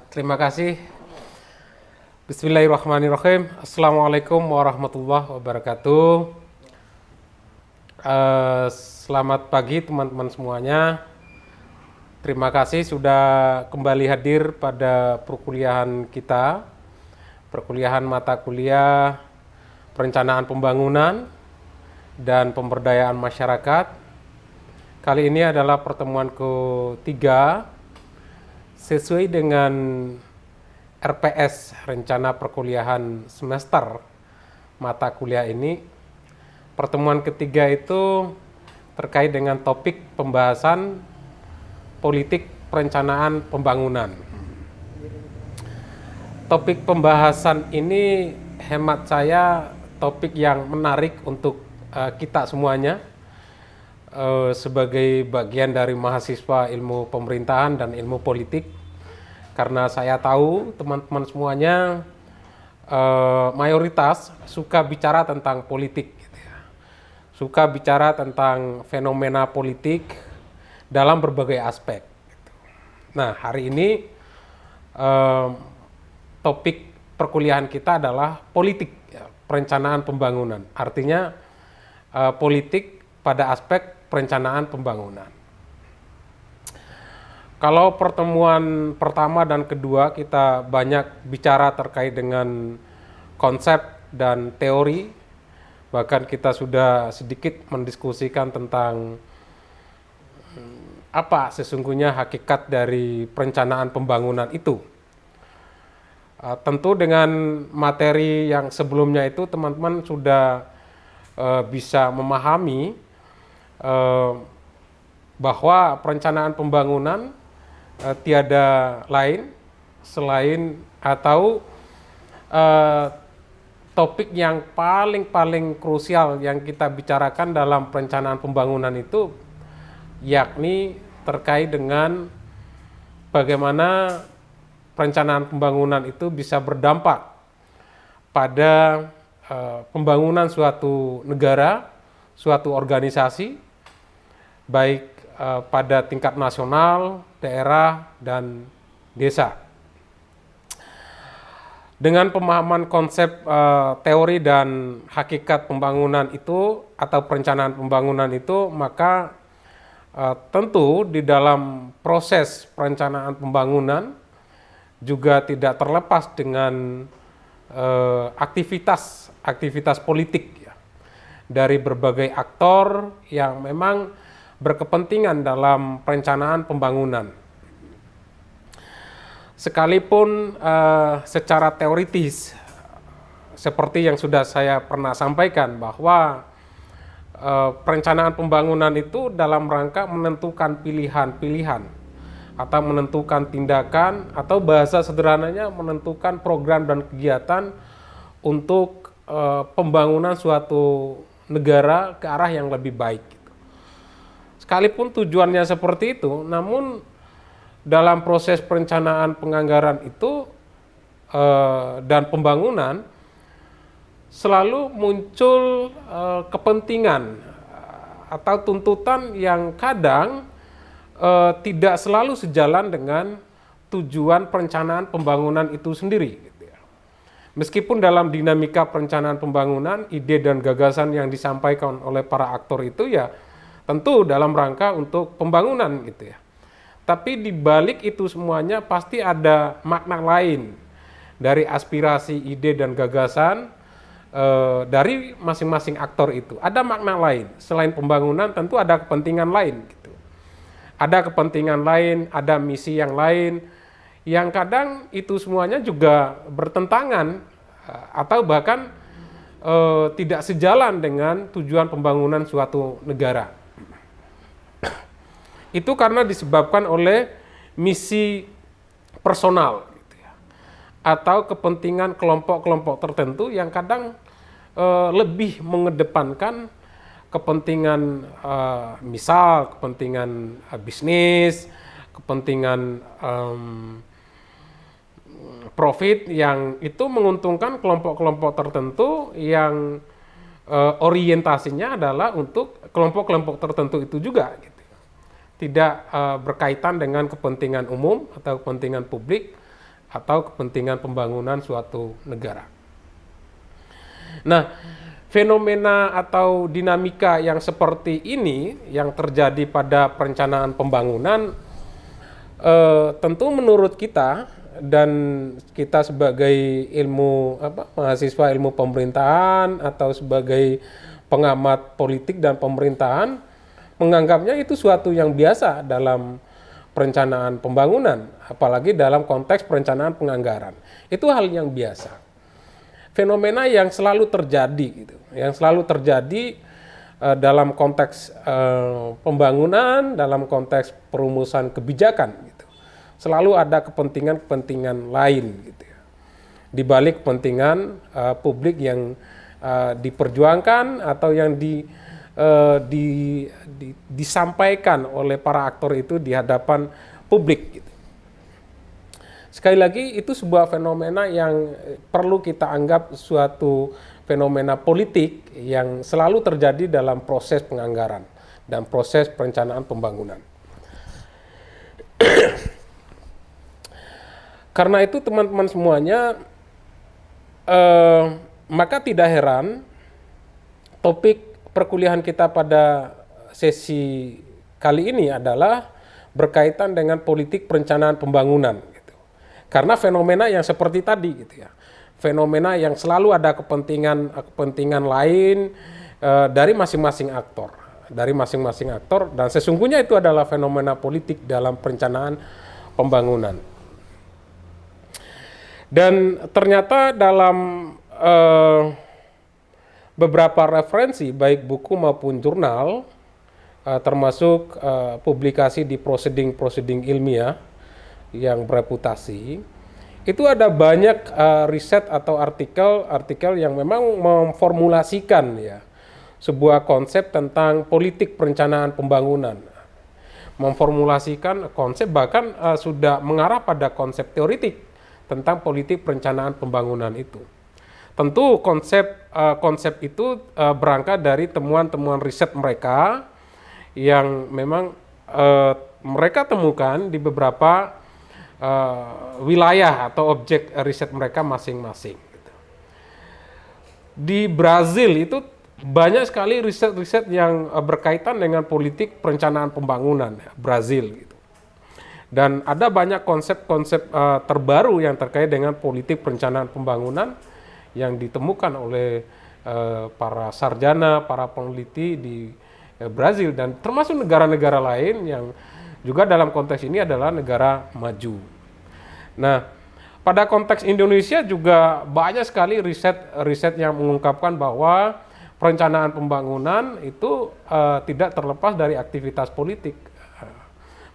Terima kasih. Bismillahirrahmanirrahim. Assalamualaikum warahmatullahi wabarakatuh. Selamat pagi teman-teman semuanya. Terima kasih sudah kembali hadir pada perkuliahan kita, perkuliahan mata kuliah perencanaan pembangunan dan pemberdayaan masyarakat. Kali ini adalah pertemuan ketiga sesuai dengan RPS, rencana perkuliahan semester mata kuliah ini. Pertemuan ketiga itu terkait dengan topik pembahasan politik perencanaan pembangunan. Topik pembahasan ini hemat saya topik yang menarik untuk kita semuanya sebagai bagian dari mahasiswa ilmu pemerintahan dan ilmu politik, karena saya tahu teman-teman semuanya mayoritas suka bicara tentang politik, gitu ya. Suka bicara tentang fenomena politik dalam berbagai aspek. Nah, hari ini topik perkuliahan kita adalah politik perencanaan pembangunan, artinya politik pada aspek perencanaan pembangunan. Kalau pertemuan pertama dan kedua kita banyak bicara terkait dengan konsep dan teori, bahkan kita sudah sedikit mendiskusikan tentang apa sesungguhnya hakikat dari perencanaan pembangunan itu. Tentu dengan materi yang sebelumnya itu teman-teman sudah bisa memahami bahwa perencanaan pembangunan tiada lain selain atau topik yang paling krusial yang kita bicarakan dalam perencanaan pembangunan itu, yakni terkait dengan bagaimana perencanaan pembangunan itu bisa berdampak pada pembangunan suatu negara, suatu organisasi, baik pada tingkat nasional, daerah, dan desa. Dengan pemahaman konsep teori dan hakikat pembangunan itu atau perencanaan pembangunan itu, maka tentu di dalam proses perencanaan pembangunan juga tidak terlepas dengan aktivitas politik ya, dari berbagai aktor yang memang berkepentingan dalam perencanaan pembangunan. Sekalipun secara teoritis, seperti yang sudah saya pernah sampaikan, bahwa perencanaan pembangunan itu dalam rangka menentukan pilihan-pilihan atau menentukan tindakan, atau bahasa sederhananya menentukan program dan kegiatan untuk pembangunan suatu negara ke arah yang lebih baik. Sekalipun tujuannya seperti itu, namun dalam proses perencanaan penganggaran itu dan pembangunan selalu muncul kepentingan atau tuntutan yang kadang tidak selalu sejalan dengan tujuan perencanaan pembangunan itu sendiri. Meskipun dalam dinamika perencanaan pembangunan, ide dan gagasan yang disampaikan oleh para aktor itu ya tentu dalam rangka untuk pembangunan gitu ya. Tapi di balik itu semuanya pasti ada makna lain dari aspirasi, ide dan gagasan dari masing-masing aktor itu. Ada makna lain selain pembangunan, tentu ada kepentingan lain gitu. Ada kepentingan lain, ada misi yang lain, yang kadang itu semuanya juga bertentangan atau bahkan tidak sejalan dengan tujuan pembangunan suatu negara. Itu karena disebabkan oleh misi personal gitu ya, atau kepentingan kelompok-kelompok tertentu yang kadang lebih mengedepankan kepentingan misal kepentingan bisnis, kepentingan profit yang itu menguntungkan kelompok-kelompok tertentu yang orientasinya adalah untuk kelompok-kelompok tertentu itu juga gitu. tidak berkaitan dengan kepentingan umum atau kepentingan publik atau kepentingan pembangunan suatu negara. Nah, fenomena atau dinamika yang seperti ini yang terjadi pada perencanaan pembangunan tentu menurut kita dan kita sebagai mahasiswa ilmu pemerintahan atau sebagai pengamat politik dan pemerintahan menganggapnya itu suatu yang biasa dalam perencanaan pembangunan, apalagi dalam konteks perencanaan penganggaran. Itu hal yang biasa. Fenomena yang selalu terjadi gitu, yang selalu terjadi dalam konteks pembangunan, dalam konteks perumusan kebijakan gitu. Selalu ada kepentingan-kepentingan lain gitu ya. Di balik kepentingan publik yang diperjuangkan atau yang disampaikan oleh para aktor itu di hadapan publik gitu. Sekali lagi itu sebuah fenomena yang perlu kita anggap suatu fenomena politik yang selalu terjadi dalam proses penganggaran dan proses perencanaan pembangunan. Karena itu teman-teman semuanya, maka tidak heran topik perkuliahan kita pada sesi kali ini adalah berkaitan dengan politik perencanaan pembangunan gitu. Karena fenomena yang seperti tadi gitu ya. Fenomena yang selalu ada kepentingan lain dari masing-masing aktor, dan sesungguhnya itu adalah fenomena politik dalam perencanaan pembangunan. Dan ternyata dalam beberapa referensi baik buku maupun jurnal termasuk publikasi di proceeding ilmiah yang bereputasi, itu ada banyak riset atau artikel yang memang memformulasikan ya sebuah konsep tentang politik perencanaan pembangunan, memformulasikan konsep bahkan sudah mengarah pada konsep teoritik tentang politik perencanaan pembangunan itu. Tentu konsep itu berangkat dari temuan-temuan riset mereka yang memang mereka temukan di beberapa wilayah atau objek riset mereka masing-masing. Di Brazil itu banyak sekali riset-riset yang berkaitan dengan politik perencanaan pembangunan Brazil gitu. Dan ada banyak konsep-konsep terbaru yang terkait dengan politik perencanaan pembangunan yang ditemukan oleh para sarjana, para peneliti di Brazil dan termasuk negara-negara lain yang juga dalam konteks ini adalah negara maju. Nah, pada konteks Indonesia juga banyak sekali riset yang mengungkapkan bahwa perencanaan pembangunan itu tidak terlepas dari aktivitas politik.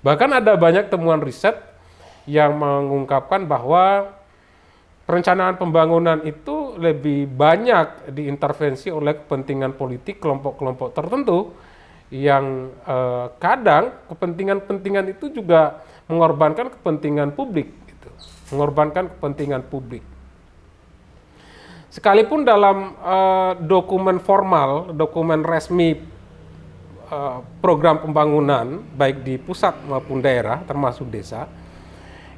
Bahkan ada banyak temuan riset yang mengungkapkan bahwa perencanaan pembangunan itu lebih banyak diintervensi oleh kepentingan politik kelompok-kelompok tertentu yang kadang kepentingan itu juga mengorbankan kepentingan publik, gitu. Mengorbankan kepentingan publik. Sekalipun dalam dokumen formal, dokumen resmi program pembangunan baik di pusat maupun daerah termasuk desa,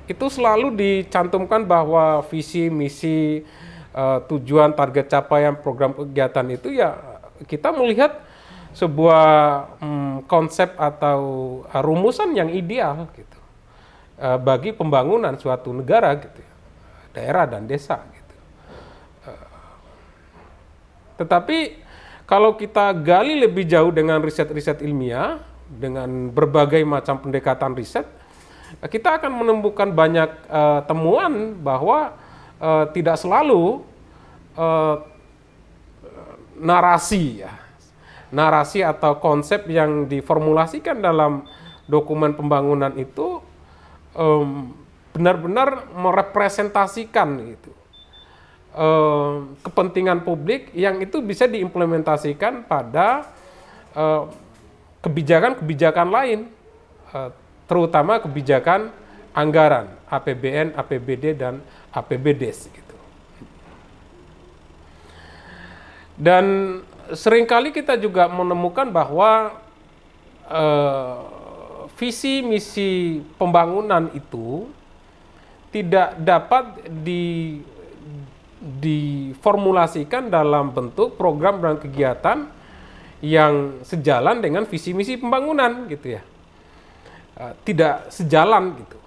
itu selalu dicantumkan bahwa visi, misi, tujuan, target capaian program kegiatan itu ya kita melihat sebuah konsep atau rumusan yang ideal gitu bagi pembangunan suatu negara gitu, daerah dan desa gitu. Tetapi kalau kita gali lebih jauh dengan riset-riset ilmiah, dengan berbagai macam pendekatan riset, kita akan menemukan banyak temuan bahwa tidak selalu narasi atau konsep yang diformulasikan dalam dokumen pembangunan itu benar-benar merepresentasikan itu kepentingan publik yang itu bisa diimplementasikan pada kebijakan-kebijakan lain, terutama kebijakan anggaran APBN, APBD, dan APBDes gitu. Dan seringkali kita juga menemukan bahwa visi misi pembangunan itu tidak dapat diformulasikan dalam bentuk program dan kegiatan yang sejalan dengan visi misi pembangunan gitu ya. Tidak sejalan gitu.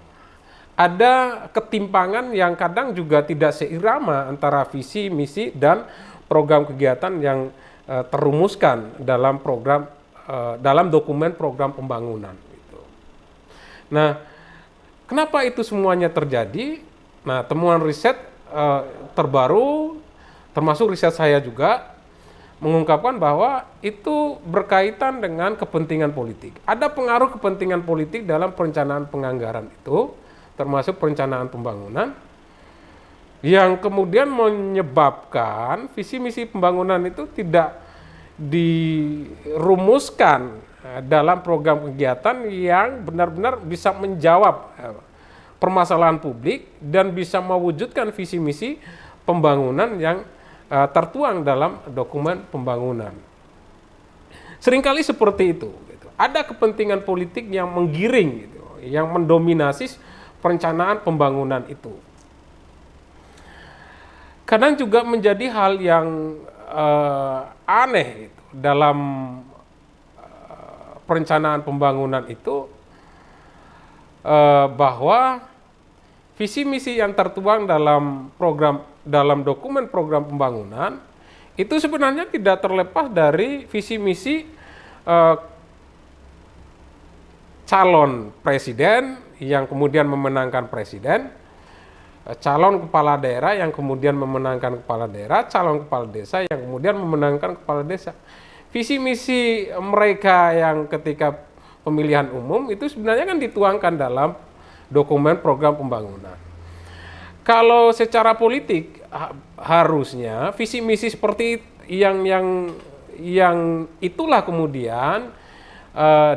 Ada ketimpangan yang kadang juga tidak seirama antara visi misi dan program kegiatan yang terumuskan dalam dalam dokumen program pembangunan gitu. Nah, kenapa itu semuanya terjadi? Nah, temuan riset terbaru, termasuk riset saya juga, mengungkapkan bahwa itu berkaitan dengan kepentingan politik. Ada pengaruh kepentingan politik dalam perencanaan penganggaran itu, termasuk perencanaan pembangunan, yang kemudian menyebabkan visi misi pembangunan itu tidak dirumuskan dalam program kegiatan yang benar-benar bisa menjawab permasalahan publik dan bisa mewujudkan visi misi pembangunan yang tertuang dalam dokumen pembangunan. Seringkali seperti itu. Gitu. Ada kepentingan politik yang menggiring, gitu, yang mendominasi perencanaan pembangunan itu. Kadang juga menjadi hal yang aneh gitu, dalam perencanaan pembangunan itu, bahwa visi misi yang tertuang dalam dokumen program pembangunan itu sebenarnya tidak terlepas dari visi misi calon presiden yang kemudian memenangkan presiden, calon kepala daerah yang kemudian memenangkan kepala daerah, calon kepala desa yang kemudian memenangkan kepala desa. Visi misi mereka yang ketika pemilihan umum itu sebenarnya kan dituangkan dalam dokumen program pembangunan. Kalau secara politik harusnya visi misi seperti yang itulah kemudian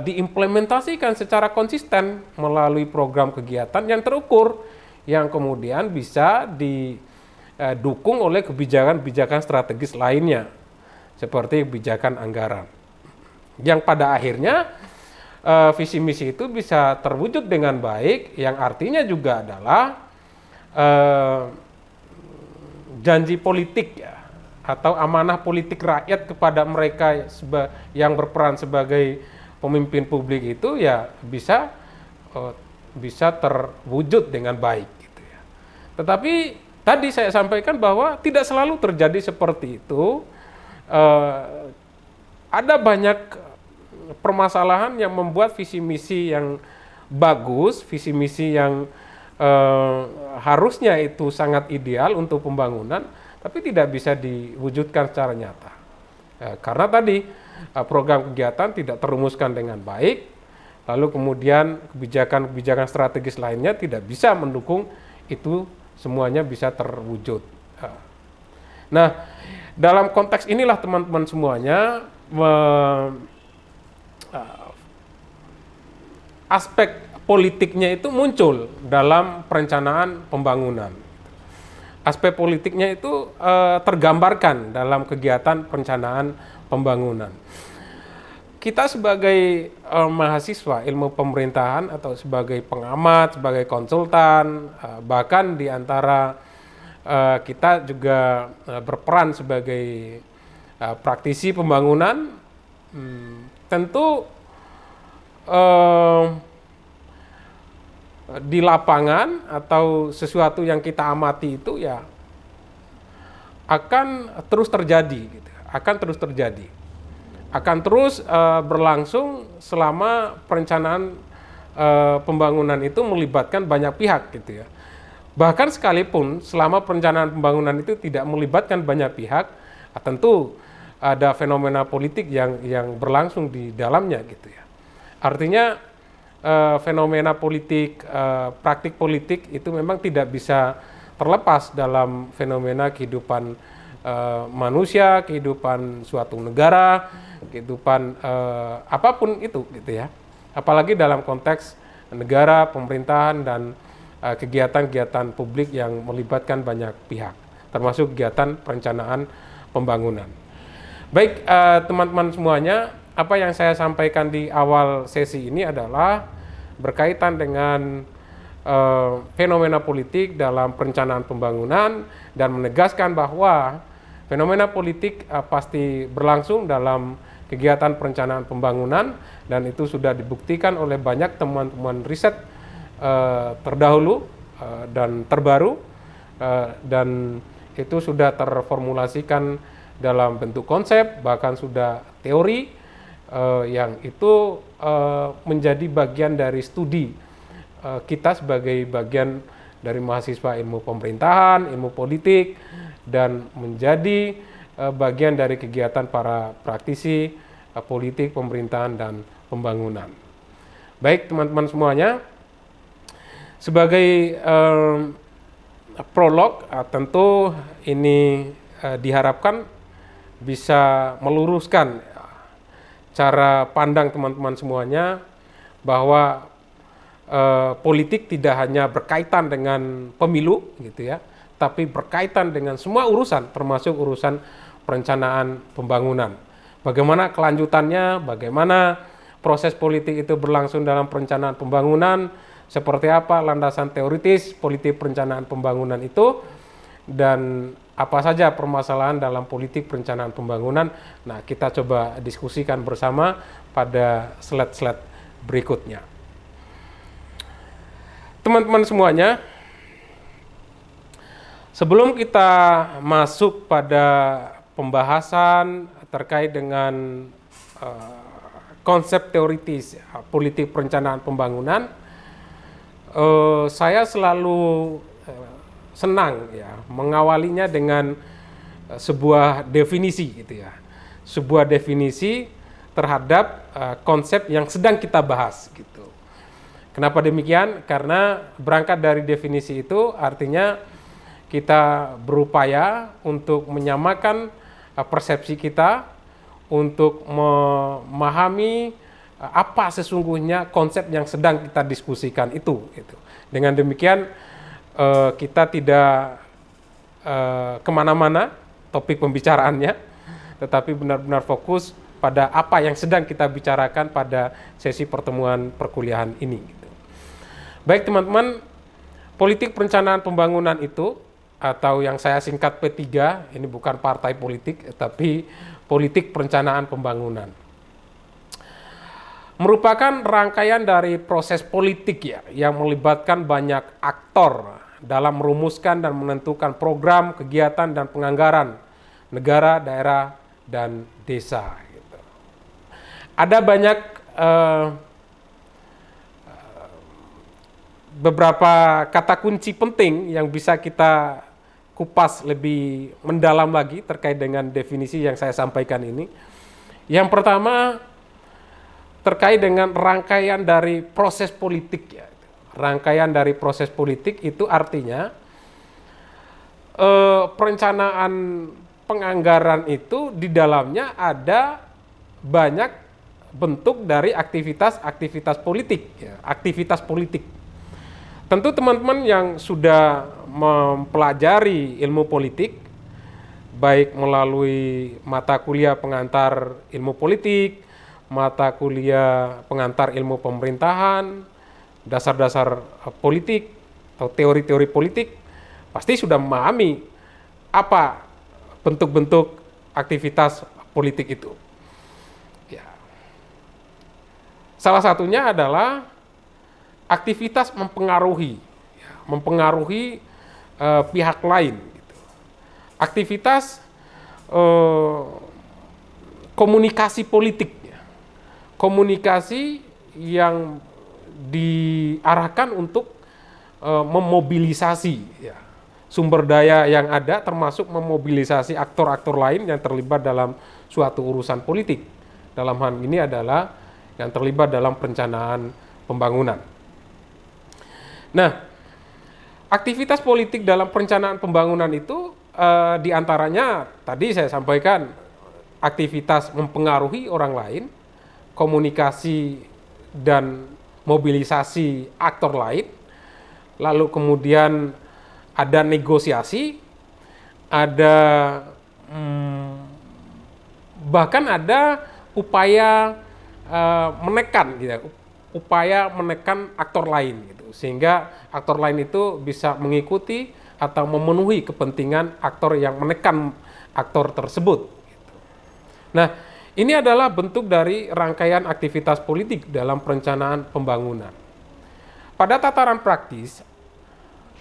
diimplementasikan secara konsisten melalui program kegiatan yang terukur, yang kemudian bisa didukung oleh kebijakan-kebijakan strategis lainnya seperti kebijakan anggaran, yang pada akhirnya visi misi itu bisa terwujud dengan baik, yang artinya juga adalah janji politik ya, atau amanah politik rakyat kepada mereka yang berperan sebagai pemimpin publik itu ya bisa terwujud dengan baik gitu ya. Tetapi tadi saya sampaikan bahwa tidak selalu terjadi seperti itu. Ada banyak permasalahan yang membuat visi misi yang bagus, visi misi yang harusnya itu sangat ideal untuk pembangunan, tapi tidak bisa diwujudkan secara nyata. Karena tadi program kegiatan tidak terumuskan dengan baik, lalu kemudian kebijakan-kebijakan strategis lainnya tidak bisa mendukung itu semuanya bisa terwujud. Nah, dalam konteks inilah teman-teman semuanya aspek politiknya itu muncul dalam perencanaan pembangunan. Aspek politiknya itu tergambarkan dalam kegiatan perencanaan pembangunan. Kita sebagai mahasiswa ilmu pemerintahan atau sebagai pengamat, sebagai konsultan, bahkan di antara kita juga berperan sebagai praktisi pembangunan, tentu di lapangan atau sesuatu yang kita amati itu ya akan terus terjadi, gitu. Akan terus terjadi, akan terus berlangsung selama perencanaan pembangunan itu melibatkan banyak pihak, gitu ya. Bahkan sekalipun selama perencanaan pembangunan itu tidak melibatkan banyak pihak, tentu ada fenomena politik yang berlangsung di dalamnya, gitu ya. Artinya fenomena politik, praktik politik itu memang tidak bisa terlepas dalam fenomena kehidupan manusia, kehidupan suatu negara, kehidupan apapun itu, gitu ya. Apalagi dalam konteks negara, pemerintahan, dan kegiatan-kegiatan publik yang melibatkan banyak pihak, termasuk kegiatan perencanaan pembangunan. Baik, teman-teman semuanya, apa yang saya sampaikan di awal sesi ini adalah berkaitan dengan fenomena politik dalam perencanaan pembangunan dan menegaskan bahwa fenomena politik pasti berlangsung dalam kegiatan perencanaan pembangunan dan itu sudah dibuktikan oleh banyak temuan-temuan riset terdahulu dan terbaru dan itu sudah terformulasikan dalam bentuk konsep bahkan sudah teori yang itu menjadi bagian dari studi kita sebagai bagian dari mahasiswa ilmu pemerintahan, ilmu politik, dan menjadi bagian dari kegiatan para praktisi politik, pemerintahan, dan pembangunan. Baik teman-teman semuanya, sebagai prolog tentu ini diharapkan bisa meluruskan cara pandang teman-teman semuanya bahwa politik tidak hanya berkaitan dengan pemilu gitu ya, tapi berkaitan dengan semua urusan termasuk urusan perencanaan pembangunan. Bagaimana kelanjutannya, bagaimana proses politik itu berlangsung dalam perencanaan pembangunan, seperti apa landasan teoritis politik perencanaan pembangunan itu, dan apa saja permasalahan dalam politik perencanaan pembangunan. Nah, kita coba diskusikan bersama pada slide-slide berikutnya. Teman-teman semuanya, sebelum kita masuk pada pembahasan terkait dengan konsep teoritis politik perencanaan pembangunan, saya selalu senang ya mengawalinya dengan sebuah definisi gitu ya, sebuah definisi terhadap konsep yang sedang kita bahas gitu. Kenapa demikian? Karena berangkat dari definisi itu artinya kita berupaya untuk menyamakan persepsi kita untuk memahami apa sesungguhnya konsep yang sedang kita diskusikan itu gitu. Dengan demikian kita tidak kemana-mana topik pembicaraannya, tetapi benar-benar fokus pada apa yang sedang kita bicarakan pada sesi pertemuan perkuliahan ini gitu. Baik teman-teman, politik perencanaan pembangunan itu atau yang saya singkat P3, ini bukan partai politik tapi politik perencanaan pembangunan, merupakan rangkaian dari proses politik ya yang melibatkan banyak aktor dalam merumuskan dan menentukan program, kegiatan dan penganggaran negara, daerah dan desa gitu. Ada banyak beberapa kata kunci penting yang bisa kita kupas lebih mendalam lagi terkait dengan definisi yang saya sampaikan ini. Yang pertama terkait dengan rangkaian dari proses politik ya. Rangkaian dari proses politik itu artinya perencanaan penganggaran itu di dalamnya ada banyak bentuk dari aktivitas politik ya, aktivitas politik. Tentu teman-teman yang sudah mempelajari ilmu politik, baik melalui mata kuliah pengantar ilmu politik, mata kuliah pengantar ilmu pemerintahan, dasar-dasar politik, atau teori-teori politik, pasti sudah memahami apa bentuk-bentuk aktivitas politik itu. Ya. Salah satunya adalah aktivitas mempengaruhi pihak lain. Gitu. Aktivitas komunikasi politik, komunikasi yang diarahkan untuk memobilisasi sumber daya yang ada, termasuk memobilisasi aktor-aktor lain yang terlibat dalam suatu urusan politik. Dalam hal ini adalah yang terlibat dalam perencanaan pembangunan. Nah, aktivitas politik dalam perencanaan pembangunan itu diantaranya tadi saya sampaikan aktivitas mempengaruhi orang lain, komunikasi dan mobilisasi aktor lain, lalu kemudian ada negosiasi, ada bahkan ada upaya menekan gitu, upaya menekan aktor lain gitu, sehingga aktor lain itu bisa mengikuti atau memenuhi kepentingan aktor yang menekan aktor tersebut. Nah, ini adalah bentuk dari rangkaian aktivitas politik dalam perencanaan pembangunan. Pada tataran praktis,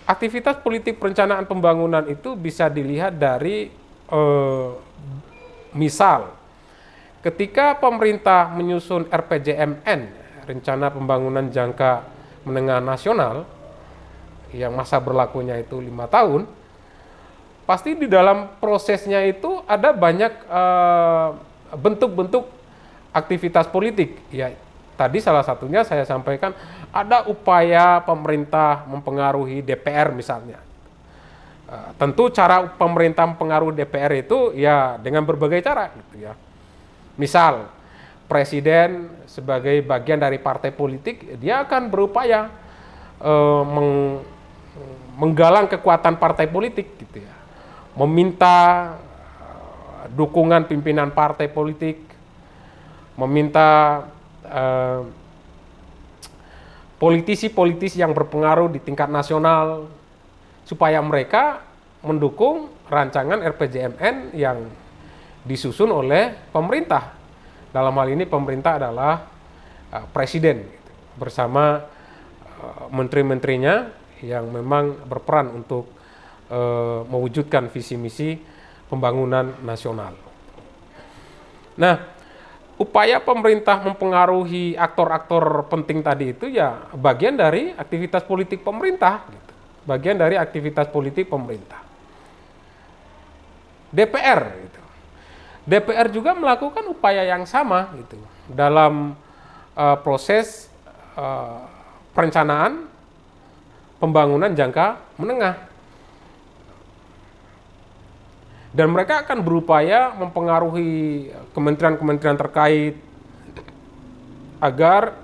aktivitas politik perencanaan pembangunan itu bisa dilihat dari misal ketika pemerintah menyusun RPJMN, Rencana Pembangunan Jangka Menengah Nasional, yang masa berlakunya itu 5 tahun, pasti di dalam prosesnya itu ada banyak bentuk-bentuk aktivitas politik. Ya, tadi salah satunya saya sampaikan ada upaya pemerintah mempengaruhi DPR misalnya. Tentu cara pemerintah mempengaruhi DPR itu ya dengan berbagai cara gitu ya. Misal presiden sebagai bagian dari partai politik, dia akan berupaya menggalang kekuatan partai politik gitu ya. Meminta dukungan pimpinan partai politik, meminta politisi-politisi yang berpengaruh di tingkat nasional supaya mereka mendukung rancangan RPJMN yang disusun oleh pemerintah. Dalam hal ini pemerintah adalah presiden gitu, bersama menteri-menterinya yang memang berperan untuk mewujudkan visi misi pembangunan nasional. Nah, upaya pemerintah mempengaruhi aktor-aktor penting tadi itu ya bagian dari aktivitas politik pemerintah gitu. Bagian dari aktivitas politik pemerintah. DPR gitu. DPR juga melakukan upaya yang sama gitu dalam proses perencanaan pembangunan jangka menengah. Dan mereka akan berupaya mempengaruhi kementerian-kementerian terkait agar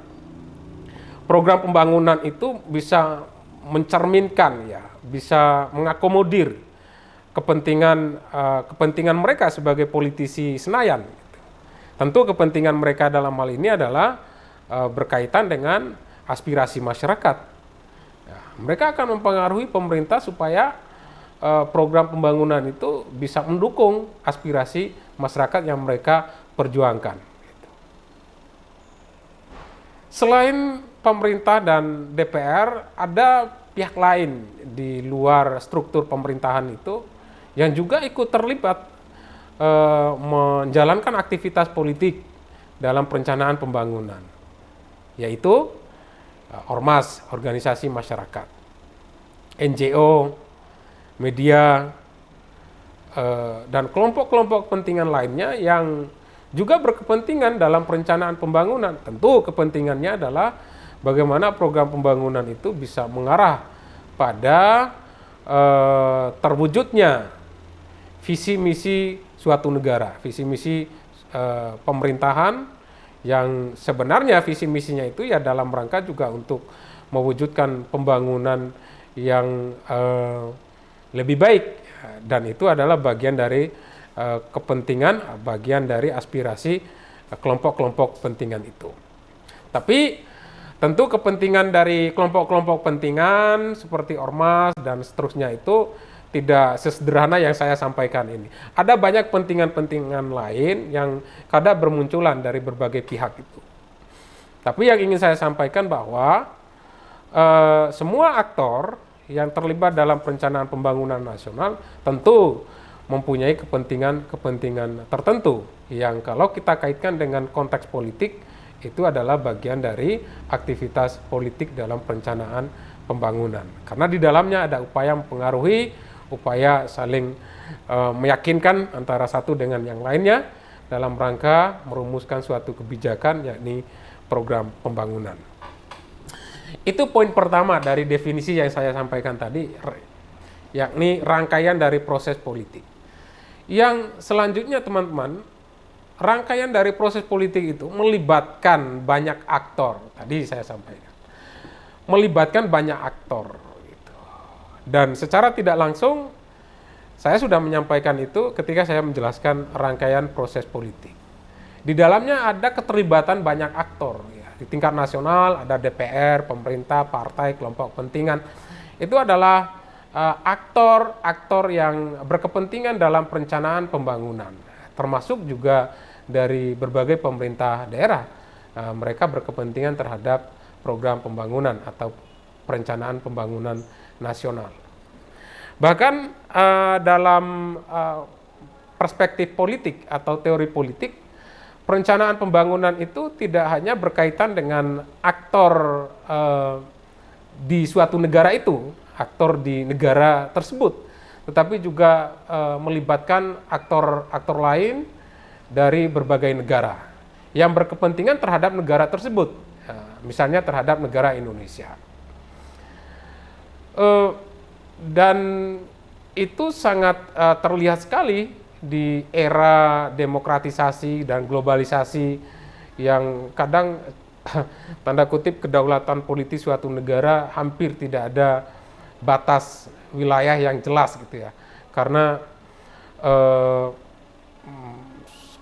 program pembangunan itu bisa mencerminkan ya, bisa mengakomodir kepentingan mereka sebagai politisi Senayan. Tentu kepentingan mereka dalam hal ini adalah berkaitan dengan aspirasi masyarakat. Ya, mereka akan mempengaruhi pemerintah supaya program pembangunan itu bisa mendukung aspirasi masyarakat yang mereka perjuangkan. Selain pemerintah dan DPR, ada pihak lain di luar struktur pemerintahan itu yang juga ikut terlibat menjalankan aktivitas politik dalam perencanaan pembangunan, yaitu ormas, organisasi masyarakat, NGO, media, dan kelompok-kelompok kepentingan lainnya yang juga berkepentingan dalam perencanaan pembangunan. Tentu kepentingannya adalah bagaimana program pembangunan itu bisa mengarah pada terwujudnya visi misi suatu negara, visi misi pemerintahan yang sebenarnya visi misinya itu ya dalam rangka juga untuk mewujudkan pembangunan yang lebih baik, dan itu adalah bagian dari kepentingan, bagian dari aspirasi kelompok-kelompok kepentingan itu. Tapi tentu kepentingan dari kelompok-kelompok kepentingan seperti ormas dan seterusnya itu tidak sesederhana yang saya sampaikan ini. Ada banyak kepentingan-kepentingan lain yang kadang bermunculan dari berbagai pihak itu. Tapi yang ingin saya sampaikan bahwa semua aktor yang terlibat dalam perencanaan pembangunan nasional tentu mempunyai kepentingan tertentu yang kalau kita kaitkan dengan konteks politik itu adalah bagian dari aktivitas politik dalam perencanaan pembangunan. Karena di dalamnya ada upaya mempengaruhi, upaya saling meyakinkan antara satu dengan yang lainnya dalam rangka merumuskan suatu kebijakan, yakni program pembangunan. Itu poin pertama dari definisi yang saya sampaikan tadi, yakni rangkaian dari proses politik. Yang selanjutnya teman-teman, rangkaian dari proses politik itu melibatkan banyak aktor. Tadi saya sampaikan, melibatkan banyak aktor. Gitu. Dan secara tidak langsung, saya sudah menyampaikan itu ketika saya menjelaskan rangkaian proses politik. Di dalamnya ada keterlibatan banyak aktor. Ya. Di tingkat nasional ada DPR, pemerintah, partai, kelompok kepentingan. Itu adalah aktor-aktor yang berkepentingan dalam perencanaan pembangunan, termasuk juga dari berbagai pemerintah daerah. Mereka berkepentingan terhadap program pembangunan atau perencanaan pembangunan nasional. Bahkan dalam perspektif politik atau teori politik, perencanaan pembangunan itu tidak hanya berkaitan dengan aktor di suatu negara itu, aktor di negara tersebut, tetapi juga melibatkan aktor-aktor lain dari berbagai negara yang berkepentingan terhadap negara tersebut, misalnya terhadap negara Indonesia. Dan itu sangat terlihat sekali di era demokratisasi dan globalisasi yang kadang tanda kutip kedaulatan politik suatu negara hampir tidak ada batas wilayah yang jelas gitu ya, karena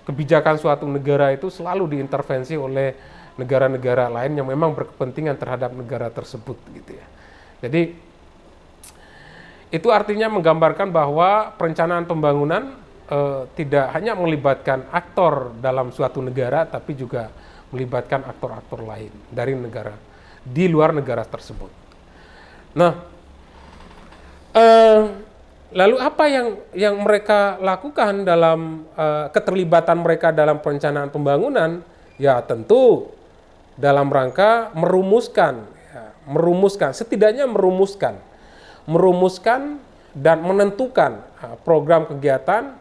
kebijakan suatu negara itu selalu diintervensi oleh negara-negara lain yang memang berkepentingan terhadap negara tersebut gitu ya. Jadi itu artinya menggambarkan bahwa perencanaan pembangunan tidak hanya melibatkan aktor dalam suatu negara, tapi juga melibatkan aktor-aktor lain dari negara di luar negara tersebut. Nah, lalu apa yang mereka lakukan dalam keterlibatan mereka dalam perencanaan pembangunan? Ya tentu dalam rangka merumuskan, setidaknya merumuskan dan menentukan program kegiatan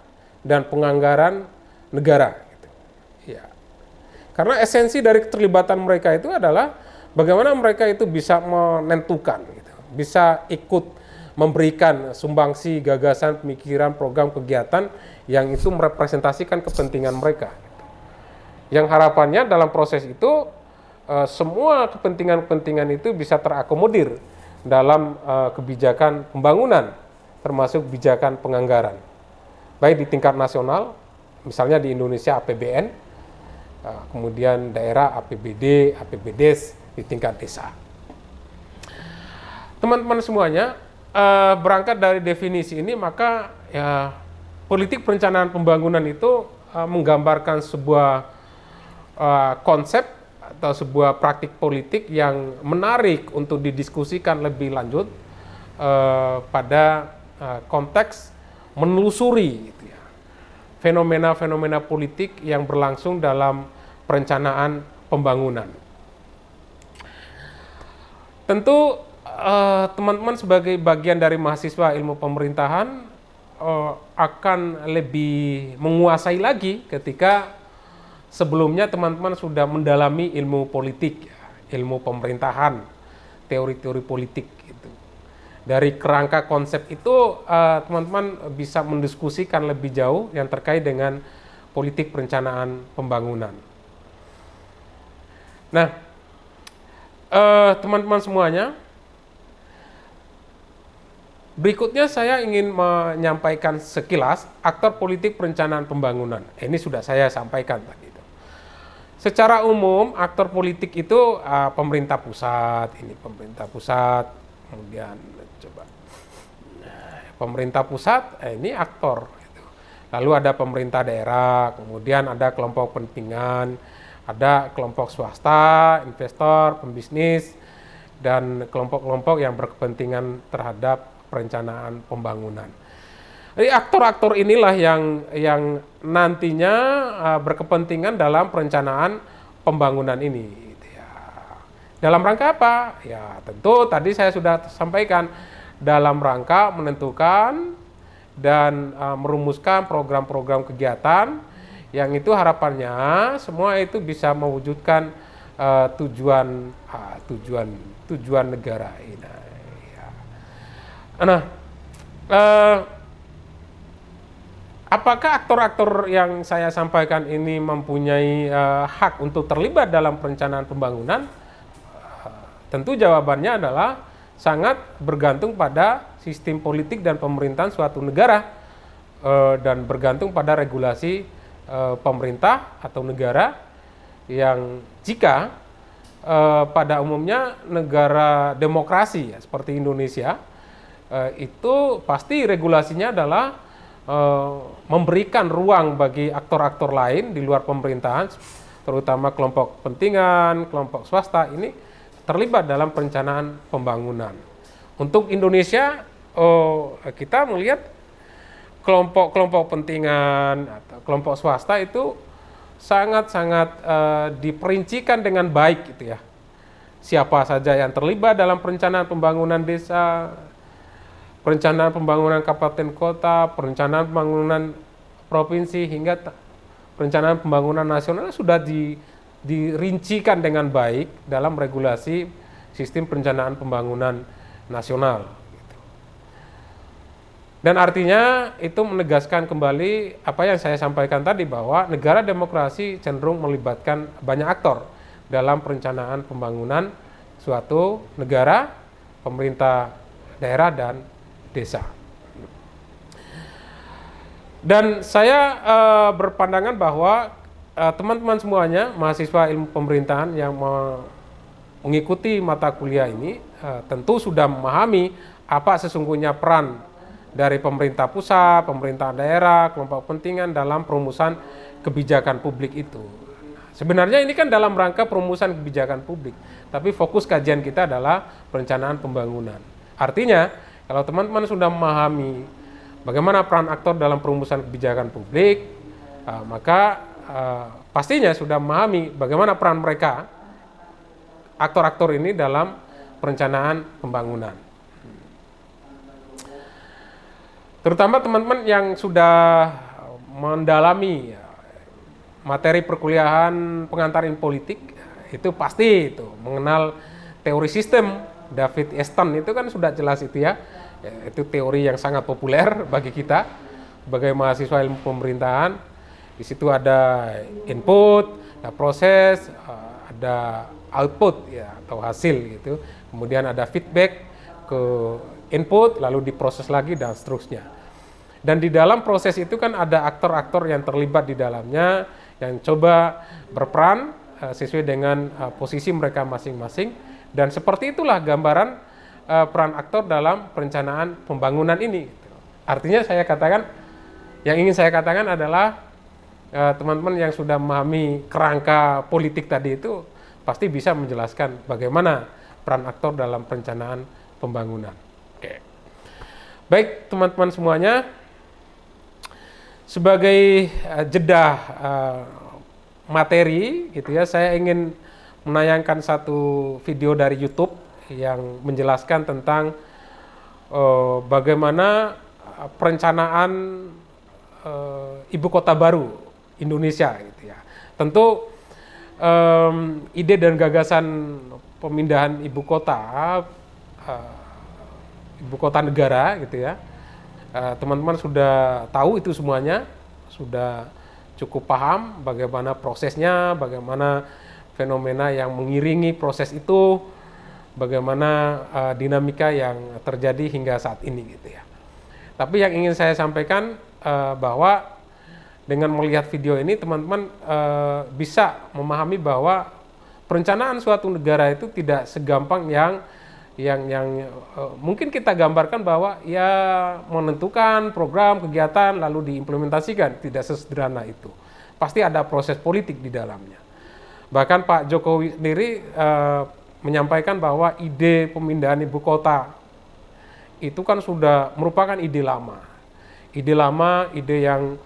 dan penganggaran negara. Gitu. Ya. Karena esensi dari keterlibatan mereka itu adalah bagaimana mereka itu bisa menentukan, gitu, bisa ikut memberikan sumbangsi gagasan, pemikiran, program kegiatan yang itu merepresentasikan kepentingan mereka. Gitu. Yang harapannya dalam proses itu semua kepentingan-kepentingan itu bisa terakomodir dalam kebijakan pembangunan, termasuk kebijakan penganggaran. Baik di tingkat nasional, misalnya di Indonesia APBN, kemudian daerah APBD, APBDes di tingkat desa. Teman-teman semuanya, berangkat dari definisi ini, maka ya, politik perencanaan pembangunan itu menggambarkan sebuah konsep atau sebuah praktik politik yang menarik untuk didiskusikan lebih lanjut pada konteks menelusuri gitu ya, fenomena-fenomena politik yang berlangsung dalam perencanaan pembangunan. Tentu teman-teman sebagai bagian dari mahasiswa ilmu pemerintahan akan lebih menguasai lagi ketika sebelumnya teman-teman sudah mendalami ilmu politik, ilmu pemerintahan, teori-teori politik gitu. Dari kerangka konsep itu teman-teman bisa mendiskusikan lebih jauh yang terkait dengan politik perencanaan pembangunan. Nah, teman-teman semuanya, berikutnya saya ingin menyampaikan sekilas aktor politik perencanaan pembangunan. Ini sudah saya sampaikan tadi. Secara umum aktor politik itu pemerintah pusat, kemudian pemerintah pusat ini aktor. Gitu. Lalu ada pemerintah daerah, kemudian ada kelompok kepentingan, ada kelompok swasta, investor, pembisnis, dan kelompok-kelompok yang berkepentingan terhadap perencanaan pembangunan. Jadi aktor-aktor inilah yang nantinya berkepentingan dalam perencanaan pembangunan ini. Gitu ya. Dalam rangka apa? Ya tentu tadi saya sudah sampaikan, dalam rangka menentukan dan merumuskan program-program kegiatan yang itu harapannya semua itu bisa mewujudkan tujuan negara ini. Nah, apakah aktor-aktor yang saya sampaikan ini mempunyai hak untuk terlibat dalam perencanaan pembangunan? Tentu jawabannya adalah sangat bergantung pada sistem politik dan pemerintahan suatu negara dan bergantung pada regulasi pemerintah atau negara yang jika pada umumnya negara demokrasi ya, seperti Indonesia, itu pasti regulasinya adalah memberikan ruang bagi aktor-aktor lain di luar pemerintahan, terutama kelompok kepentingan, kelompok swasta ini terlibat dalam perencanaan pembangunan. Untuk Indonesia, kita melihat kelompok-kelompok kepentingan atau kelompok swasta itu sangat-sangat diperincikan dengan baik gitu ya. Siapa saja yang terlibat dalam perencanaan pembangunan desa, perencanaan pembangunan kabupaten kota, perencanaan pembangunan provinsi hingga perencanaan pembangunan nasional sudah dirincikan dengan baik dalam regulasi sistem perencanaan pembangunan nasional. Dan artinya itu menegaskan kembali apa yang saya sampaikan tadi, bahwa negara demokrasi cenderung melibatkan banyak aktor dalam perencanaan pembangunan suatu negara, pemerintah daerah dan desa. Dan saya berpandangan bahwa teman-teman semuanya, mahasiswa ilmu pemerintahan yang mengikuti mata kuliah ini tentu sudah memahami apa sesungguhnya peran dari pemerintah pusat, pemerintah daerah, kelompok kepentingan dalam perumusan kebijakan publik itu. Sebenarnya ini kan dalam rangka perumusan kebijakan publik, tapi fokus kajian kita adalah perencanaan pembangunan. Artinya, kalau teman-teman sudah memahami bagaimana peran aktor dalam perumusan kebijakan publik, maka pastinya sudah memahami bagaimana peran mereka, aktor-aktor ini dalam perencanaan pembangunan. Terutama teman-teman yang sudah mendalami materi perkuliahan pengantar ilmu politik, itu pasti itu mengenal teori sistem. David Easton itu kan sudah jelas itu ya, itu teori yang sangat populer bagi kita sebagai mahasiswa ilmu pemerintahan. Di situ ada input, ada proses, ada output ya atau hasil gitu. Kemudian ada feedback ke input, lalu diproses lagi dan seterusnya. Dan di dalam proses itu kan ada aktor-aktor yang terlibat di dalamnya, yang coba berperan sesuai dengan posisi mereka masing-masing. Dan seperti itulah gambaran peran aktor dalam perencanaan pembangunan ini. Artinya yang ingin saya katakan adalah teman-teman yang sudah memahami kerangka politik tadi itu pasti bisa menjelaskan bagaimana peran aktor dalam perencanaan pembangunan. Oke. Baik teman-teman semuanya, sebagai jeda materi gitu ya, saya ingin menayangkan satu video dari YouTube yang menjelaskan tentang bagaimana perencanaan ibu kota baru Indonesia gitu ya. Tentu ide dan gagasan pemindahan ibu kota negara gitu ya, teman-teman sudah tahu itu semuanya, sudah cukup paham bagaimana prosesnya, bagaimana fenomena yang mengiringi proses itu, bagaimana dinamika yang terjadi hingga saat ini gitu ya. Tapi yang ingin saya sampaikan bahwa dengan melihat video ini teman-teman bisa memahami bahwa perencanaan suatu negara itu tidak segampang yang mungkin kita gambarkan, bahwa ya menentukan program kegiatan lalu diimplementasikan. Tidak sesederhana itu. Pasti ada proses politik di dalamnya. Bahkan Pak Jokowi sendiri menyampaikan bahwa ide pemindahan ibu kota itu kan sudah merupakan ide lama. Ide yang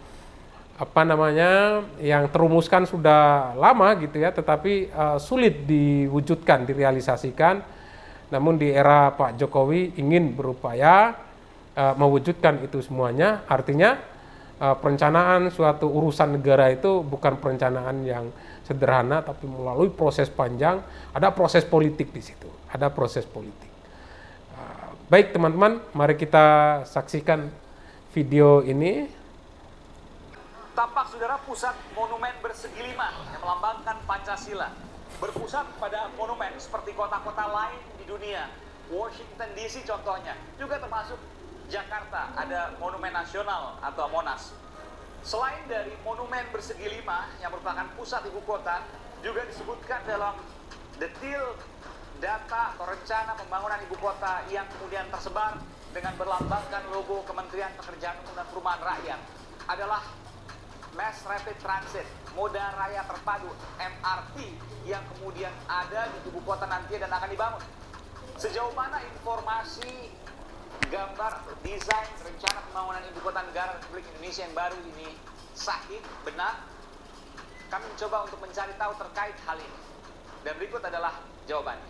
yang terumuskan sudah lama gitu ya, tetapi sulit diwujudkan, direalisasikan. Namun di era Pak Jokowi ingin berupaya mewujudkan itu semuanya. Artinya perencanaan suatu urusan negara itu bukan perencanaan yang sederhana, tapi melalui proses panjang, ada proses politik di situ, ada proses politik. Baik teman-teman, mari kita saksikan video ini. Tampak saudara pusat monumen bersegi lima yang melambangkan Pancasila berpusat pada monumen seperti kota-kota lain di dunia. Washington DC contohnya, juga termasuk Jakarta ada Monumen Nasional atau Monas. Selain dari monumen bersegi lima yang merupakan pusat ibu kota, juga disebutkan dalam Detil data atau rencana pembangunan ibu kota yang kemudian tersebar dengan berlambangkan logo Kementerian Pekerjaan Umum dan Perumahan Rakyat adalah Mass Rapid Transit, moda raya terpadu MRT yang kemudian ada di ibu kota nanti dan akan dibangun. Sejauh mana informasi, gambar, desain, rencana pembangunan ibu kota negara Republik Indonesia yang baru ini sahih, benar? Kami mencoba untuk mencari tahu terkait hal ini. Dan berikut adalah jawabannya.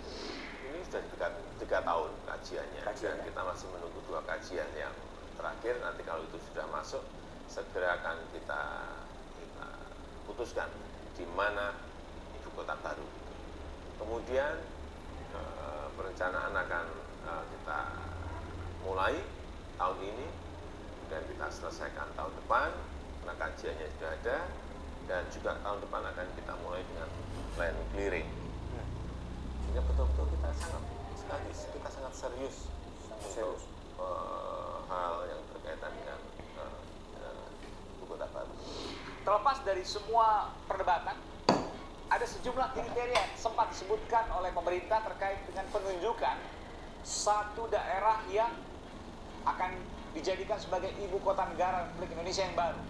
Ini sudah tiga tahun kajiannya, dan kita masih menunggu 2 kajian yang terakhir. Nanti kalau itu sudah masuk, segera akan kita putuskan di mana ibu kota baru. Kemudian perencanaan akan kita mulai tahun ini dan kita selesaikan tahun depan, karena kajiannya sudah ada, dan juga tahun depan akan kita mulai dengan plan clearing. Sehingga betul-betul kita sangat serius untuk hal yang berkaitan dengan ibu kota baru. Terlepas dari semua perdebatan, ada sejumlah kriteria yang sempat disebutkan oleh pemerintah terkait dengan penunjukan satu daerah yang akan dijadikan sebagai ibu kota negara Republik Indonesia yang baru.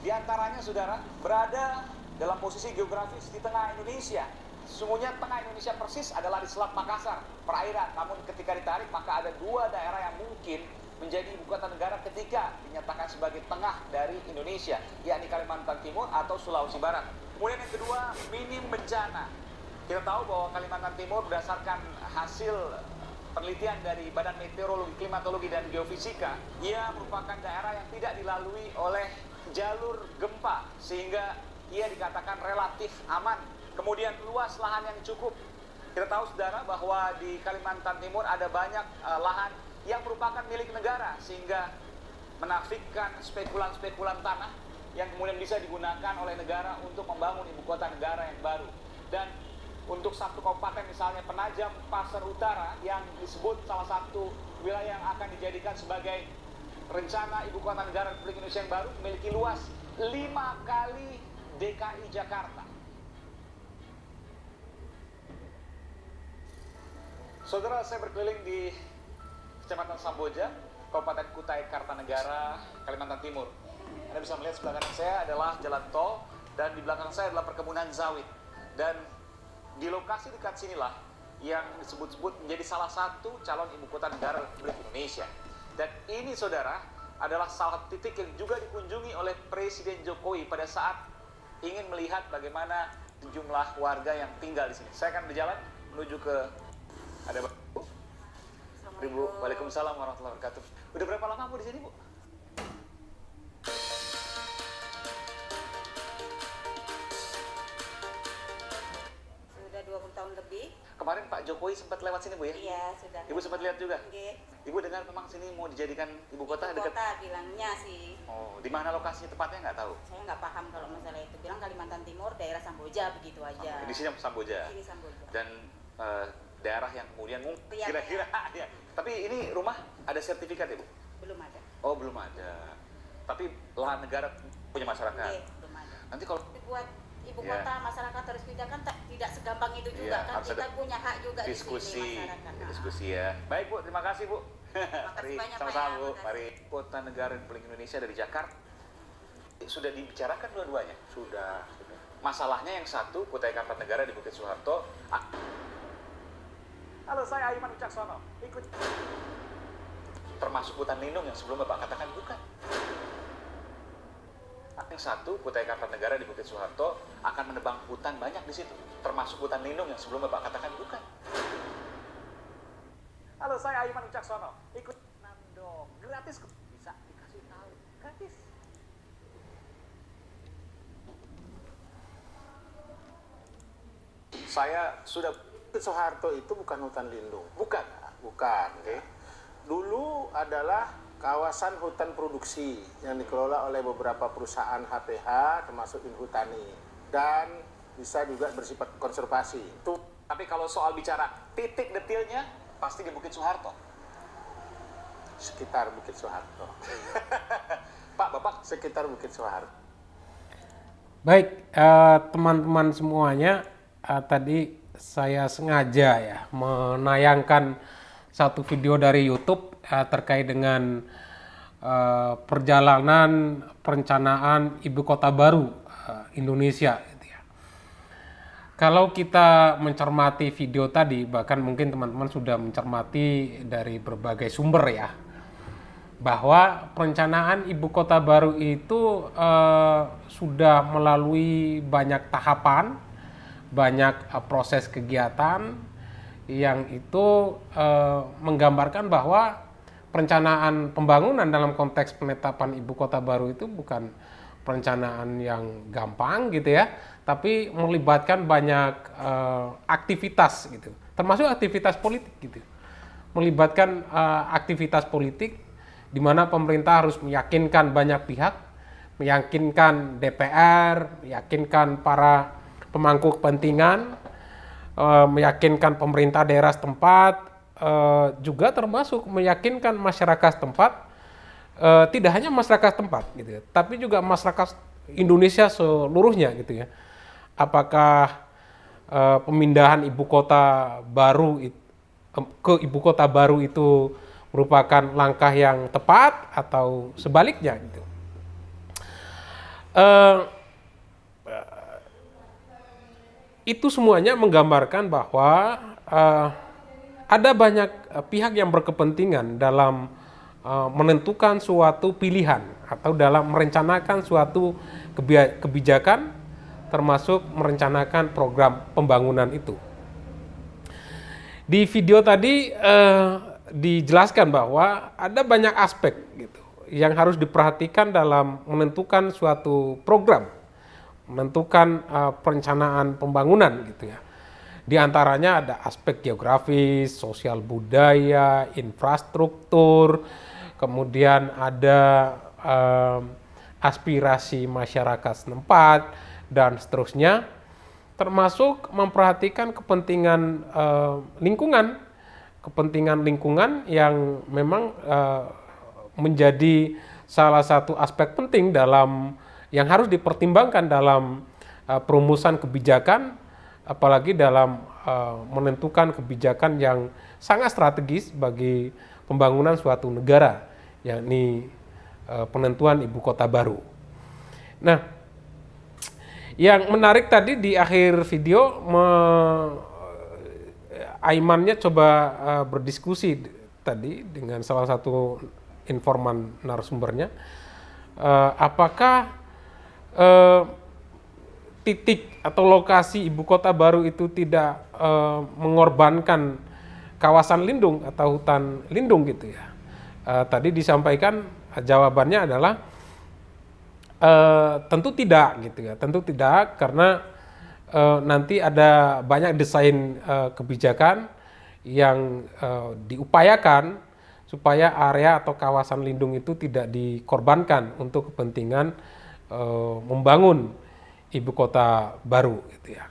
Di antaranya, saudara, berada dalam posisi geografis di tengah Indonesia. Sesungguhnya tengah Indonesia persis adalah di Selat Makassar, perairan. Namun ketika ditarik, maka ada 2 daerah yang mungkin menjadi ibu kota negara ketika dinyatakan sebagai tengah dari Indonesia, yakni Kalimantan Timur atau Sulawesi Barat. Kemudian yang kedua, minim bencana. Kita tahu bahwa Kalimantan Timur berdasarkan hasil penelitian dari Badan Meteorologi, Klimatologi, dan Geofisika, ia merupakan daerah yang tidak dilalui oleh jalur gempa, sehingga ia dikatakan relatif aman. Kemudian luas lahan yang cukup. Kita tahu, saudara, bahwa di Kalimantan Timur ada banyak lahan yang merupakan milik negara, sehingga menafikan spekulan-spekulan tanah yang kemudian bisa digunakan oleh negara untuk membangun ibu kota negara yang baru. Dan untuk satu kabupaten misalnya Penajam Pasar Utara yang disebut salah satu wilayah yang akan dijadikan sebagai rencana ibu kota negara Republik Indonesia yang baru, memiliki luas 5 kali DKI Jakarta. Saudara, saya berkeliling di Kecamatan Samboja, Kabupaten Kutai Kartanegara, Kalimantan Timur. Anda bisa melihat sebelah kanan saya adalah jalan tol, dan di belakang saya adalah perkebunan sawit. Dan di lokasi dekat sinilah yang disebut-sebut menjadi salah satu calon ibu kota negara Republik Indonesia. Dan ini, saudara, adalah salah satu titik yang juga dikunjungi oleh Presiden Jokowi pada saat ingin melihat bagaimana jumlah warga yang tinggal di sini. Saya akan berjalan menuju ke Bu. Waalaikumsalam warahmatullahi wabarakatuh. Udah berapa lama Bu di sini, Bu? Sudah 20 tahun lebih. Kemarin Pak Jokowi sempat lewat sini, Bu, ya? Iya, sudah. Ibu sempat lihat juga? Oke. Ibu dengar memang sini mau dijadikan ibu kota Ibu dekat. kota bilangnya sih. Oh, di mana lokasinya tepatnya nggak tahu. Saya nggak paham kalau masalah itu. Bilang Kalimantan Timur, daerah Samboja begitu aja. Di sini Samboja. Di sini Samboja. Dan daerah yang kemudian Iya, kira-kira ya. Tapi ini rumah ada sertifikat, Ibu? Belum ada. Oh, belum ada. Tapi lahan negara punya masyarakat. Oke, belum ada. Nanti kalau Tapi buat ibu Iya. kota masyarakat harus pindah kan tidak segampang itu juga Iya, kan. harus Kita ada punya hak juga diskusi, di sini masyarakat. diskusi ya. Baik, Bu, terima kasih, Bu. kasih banyak, Pak, sama-sama, ya. Bu. Makasih. Mari. Kota negara Republik Indonesia dari Jakarta. Sudah dibicarakan dua-duanya? Sudah. Masalahnya yang satu, Kutai Kartanegara di Bukit Soeharto. Halo, saya Aiman Wicaksono. Ikut. Termasuk hutan lindung yang sebelum Bapak katakan bukan. Yang satu, Kutai Kartanegara di Bukit Soeharto akan menebang hutan banyak di situ. Termasuk hutan lindung yang sebelum Bapak katakan bukan. Halo, saya Aiman Wicaksono. Ikut dong, gratis kok. Bisa dikasih tahu, gratis. Saya sudah Soeharto itu bukan hutan lindung. bukan. Bukan. Dulu adalah kawasan hutan produksi yang dikelola oleh beberapa perusahaan HPH termasuk Inhutani dan bisa juga bersifat konservasi. Tapi kalau soal bicara titik detilnya pasti di Bukit Soeharto. Sekitar Bukit Soeharto. Pak, Bapak Sekitar Bukit Soeharto. Baik, teman-teman semuanya, tadi saya sengaja ya menayangkan satu video dari YouTube terkait dengan perjalanan perencanaan ibu kota baru Indonesia. Gitu ya. Kalau kita mencermati video tadi, bahkan mungkin teman-teman sudah mencermati dari berbagai sumber ya, bahwa perencanaan ibu kota baru itu sudah melalui banyak tahapan, banyak proses kegiatan yang itu menggambarkan bahwa perencanaan pembangunan dalam konteks penetapan ibu kota baru itu bukan perencanaan yang gampang gitu ya, tapi melibatkan banyak aktivitas gitu, termasuk aktivitas politik gitu, melibatkan aktivitas politik di mana pemerintah harus meyakinkan banyak pihak, meyakinkan DPR, meyakinkan para pemangku kepentingan, meyakinkan pemerintah daerah setempat, juga termasuk meyakinkan masyarakat setempat, tidak hanya masyarakat setempat gitu ya, tapi juga masyarakat Indonesia seluruhnya gitu ya. Apakah pemindahan ibu kota baru ke ibu kota baru itu merupakan langkah yang tepat atau sebaliknya gitu. Itu semuanya menggambarkan bahwa ada banyak pihak yang berkepentingan dalam menentukan suatu pilihan atau dalam merencanakan suatu kebijakan, termasuk merencanakan program pembangunan itu. Di video tadi dijelaskan bahwa ada banyak aspek gitu yang harus diperhatikan dalam menentukan suatu program, menentukan perencanaan pembangunan gitu ya. Di antaranya ada aspek geografis, sosial budaya, infrastruktur, kemudian ada aspirasi masyarakat setempat dan seterusnya, termasuk memperhatikan kepentingan lingkungan yang memang menjadi salah satu aspek penting dalam yang harus dipertimbangkan dalam perumusan kebijakan, apalagi dalam menentukan kebijakan yang sangat strategis bagi pembangunan suatu negara, yakni penentuan ibu kota baru. Nah, yang menarik tadi di akhir video, Aimannya coba berdiskusi tadi dengan salah satu informan narasumbernya, apakah titik atau lokasi ibu kota baru itu tidak mengorbankan kawasan lindung atau hutan lindung gitu ya. Tadi disampaikan jawabannya adalah tentu tidak gitu ya, tentu tidak, karena nanti ada banyak desain kebijakan yang diupayakan supaya area atau kawasan lindung itu tidak dikorbankan untuk kepentingan membangun ibu kota baru gitu ya.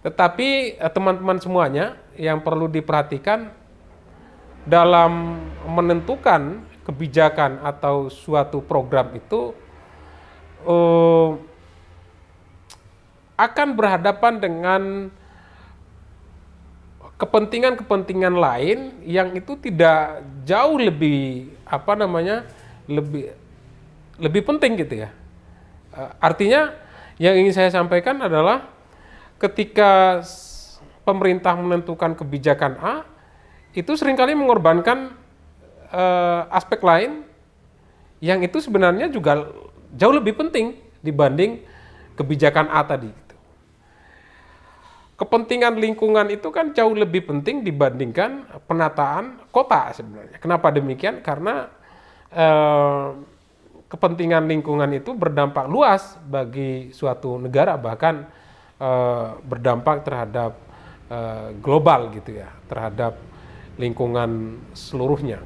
Tetapi teman-teman semuanya, yang perlu diperhatikan dalam menentukan kebijakan atau suatu program itu akan berhadapan dengan kepentingan-kepentingan lain yang itu tidak jauh lebih lebih penting gitu ya. Artinya yang ingin saya sampaikan adalah ketika pemerintah menentukan kebijakan A, itu seringkali mengorbankan aspek lain yang itu sebenarnya juga jauh lebih penting dibanding kebijakan A tadi. Kepentingan lingkungan itu kan jauh lebih penting dibandingkan penataan kota sebenarnya. Kenapa demikian? Karena kepentingan lingkungan itu berdampak luas bagi suatu negara, bahkan berdampak terhadap global gitu ya, terhadap lingkungan seluruhnya.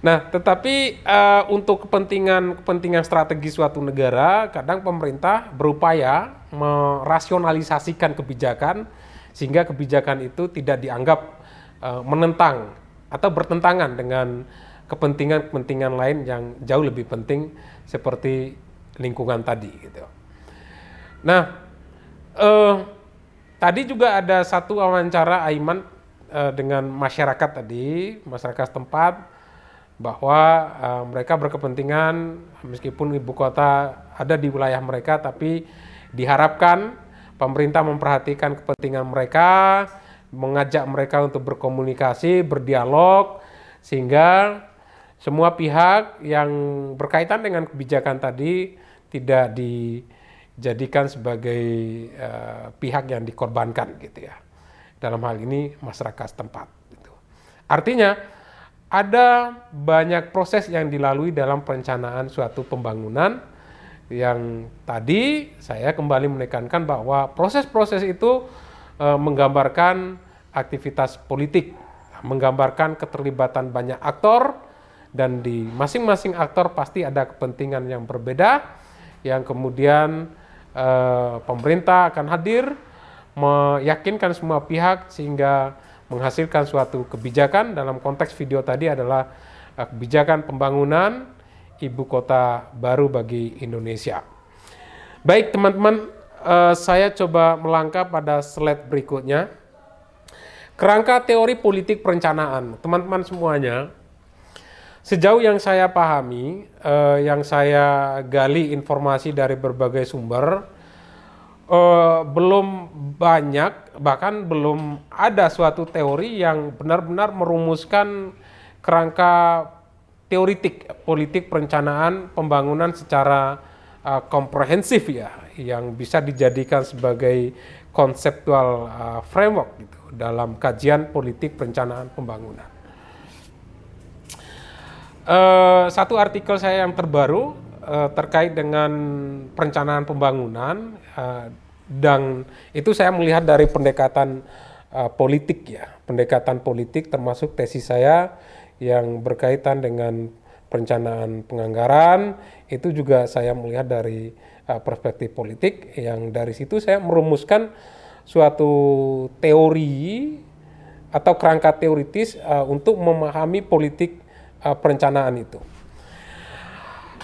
Nah, tetapi untuk kepentingan strategi suatu negara, kadang pemerintah berupaya merasionalisasikan kebijakan sehingga kebijakan itu tidak dianggap menentang atau bertentangan dengan kepentingan-kepentingan lain yang jauh lebih penting seperti lingkungan tadi gitu. Nah, Eh, Tadi juga ada satu wawancara Aiman dengan masyarakat tadi, masyarakat setempat, bahwa mereka berkepentingan meskipun ibu kota ada di wilayah mereka, tapi diharapkan pemerintah memperhatikan kepentingan mereka, mengajak mereka untuk berkomunikasi, berdialog, sehingga semua pihak yang berkaitan dengan kebijakan tadi tidak dijadikan sebagai pihak yang dikorbankan gitu ya. Dalam hal ini masyarakat setempat. Gitu. Artinya ada banyak proses yang dilalui dalam perencanaan suatu pembangunan yang tadi saya kembali menekankan bahwa proses-proses itu menggambarkan aktivitas politik, menggambarkan keterlibatan banyak aktor, dan di masing-masing aktor pasti ada kepentingan yang berbeda, yang kemudian pemerintah akan hadir, meyakinkan semua pihak sehingga menghasilkan suatu kebijakan. Dalam konteks video tadi adalah kebijakan pembangunan ibu kota baru bagi Indonesia. Baik teman-teman, saya coba melangkah pada slide berikutnya. Kerangka teori politik perencanaan, teman-teman semuanya, sejauh yang saya pahami, yang saya gali informasi dari berbagai sumber, belum banyak, bahkan belum ada suatu teori yang benar-benar merumuskan kerangka teoritik politik perencanaan pembangunan secara komprehensif ya, yang bisa dijadikan sebagai konseptual framework gitu dalam kajian politik perencanaan pembangunan. Satu artikel saya yang terbaru terkait dengan perencanaan pembangunan, dan itu saya melihat dari pendekatan politik ya, pendekatan politik termasuk tesis saya yang berkaitan dengan perencanaan penganggaran, itu juga saya melihat dari perspektif politik, yang dari situ saya merumuskan suatu teori atau kerangka teoritis untuk memahami politik perencanaan itu.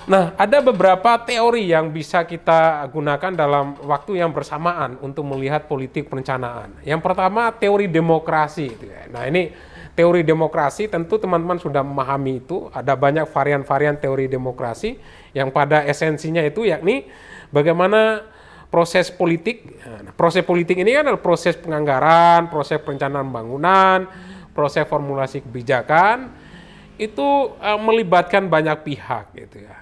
Nah, ada beberapa teori yang bisa kita gunakan dalam waktu yang bersamaan untuk melihat politik perencanaan. Yang pertama, teori demokrasi. Nah, ini teori demokrasi tentu teman-teman sudah memahami itu. Ada banyak varian-varian teori demokrasi yang pada esensinya itu yakni bagaimana proses politik. Nah, proses politik ini kan adalah proses penganggaran, proses perencanaan bangunan, proses formulasi kebijakan. Itu melibatkan banyak pihak gitu ya.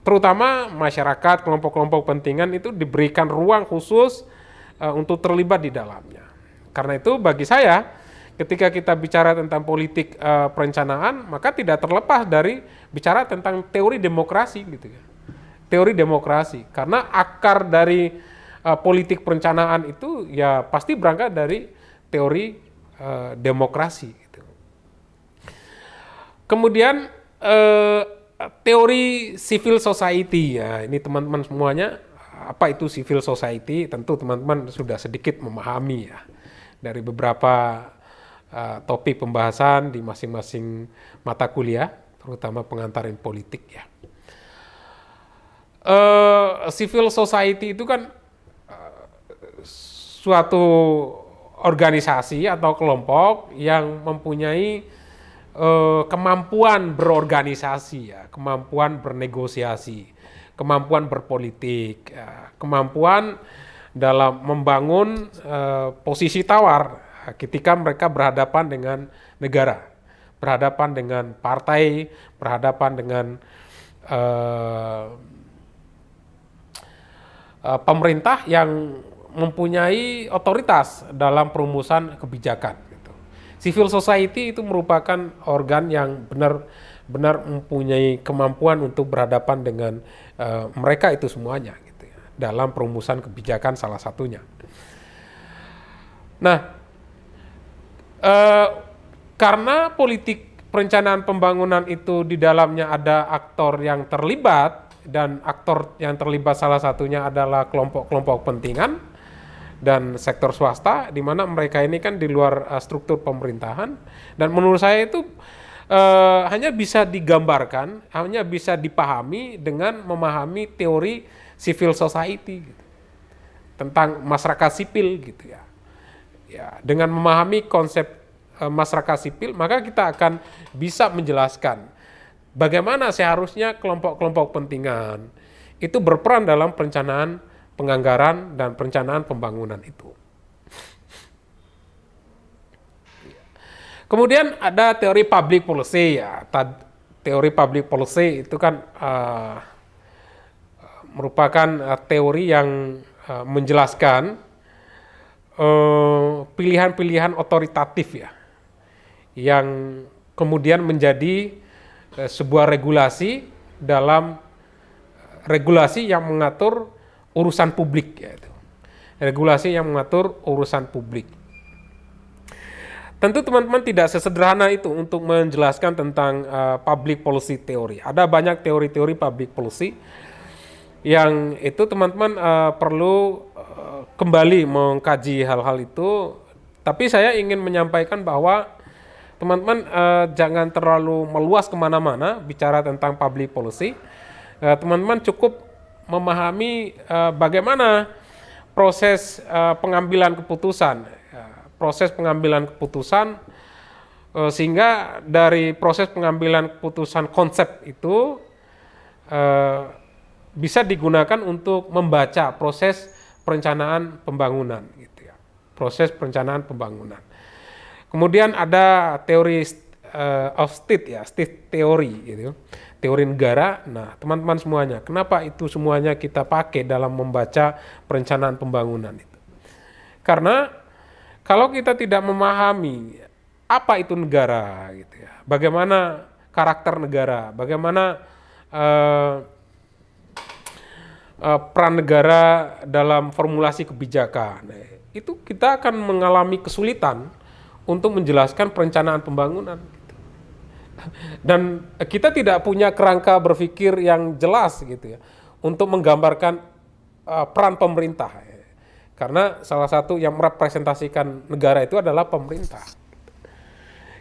Terutama masyarakat, kelompok-kelompok kepentingan itu diberikan ruang khusus untuk terlibat di dalamnya. Karena itu bagi saya, ketika kita bicara tentang politik perencanaan, maka tidak terlepas dari bicara tentang teori demokrasi gitu ya. Teori demokrasi, karena akar dari politik perencanaan itu ya pasti berangkat dari teori demokrasi gitu. Kemudian teori civil society ya, ini teman-teman semuanya, apa itu civil society? Tentu teman-teman sudah sedikit memahami ya dari beberapa topik pembahasan di masing-masing mata kuliah, terutama pengantaran politik ya. Civil society itu kan suatu organisasi atau kelompok yang mempunyai kemampuan berorganisasi ya, kemampuan bernegosiasi, kemampuan berpolitik, kemampuan dalam membangun posisi tawar ketika mereka berhadapan dengan negara, berhadapan dengan partai, berhadapan dengan pemerintah yang mempunyai otoritas dalam perumusan kebijakan. Civil society itu merupakan organ yang benar-benar mempunyai kemampuan untuk berhadapan dengan mereka itu semuanya gitu ya, dalam perumusan kebijakan salah satunya. Nah, karena politik perencanaan pembangunan itu di dalamnya ada aktor yang terlibat, dan aktor yang terlibat salah satunya adalah kelompok-kelompok kepentingan dan sektor swasta, di mana mereka ini kan di luar struktur pemerintahan, dan menurut saya itu hanya bisa digambarkan, hanya bisa dipahami dengan memahami teori civil society gitu. tentang masyarakat sipil gitu ya. Ya, dengan memahami konsep masyarakat sipil, maka kita akan bisa menjelaskan bagaimana seharusnya kelompok-kelompok kepentingan itu berperan dalam perencanaan penganggaran dan perencanaan pembangunan itu. Kemudian ada teori public policy ya. Teori public policy itu kan merupakan teori yang menjelaskan pilihan-pilihan otoritatif ya, yang kemudian menjadi sebuah regulasi dalam regulasi yang mengatur urusan publik yaitu. Regulasi yang mengatur urusan publik. Tentu teman-teman tidak sesederhana itu untuk menjelaskan tentang public policy teori. Ada banyak teori-teori public policy yang itu teman-teman perlu kembali mengkaji hal-hal itu. Tapi saya ingin menyampaikan bahwa teman-teman jangan terlalu meluas kemana-mana bicara tentang public policy. Teman-teman cukup memahami bagaimana proses pengambilan keputusan. Proses pengambilan keputusan sehingga dari proses pengambilan keputusan konsep itu bisa digunakan untuk membaca proses perencanaan pembangunan gitu ya. Proses perencanaan pembangunan. Kemudian ada teori of state ya, state theory gitu. Teori negara. Nah, teman-teman semuanya, kenapa itu semuanya kita pakai dalam membaca perencanaan pembangunan itu? Karena kalau kita tidak memahami apa itu negara, gitu ya, bagaimana karakter negara, bagaimana peran negara dalam formulasi kebijakan, itu kita akan mengalami kesulitan untuk menjelaskan perencanaan pembangunan. Gitu. Dan kita tidak punya kerangka berpikir yang jelas, gitu ya, untuk menggambarkan peran pemerintah. Karena salah satu yang merepresentasikan negara itu adalah pemerintah.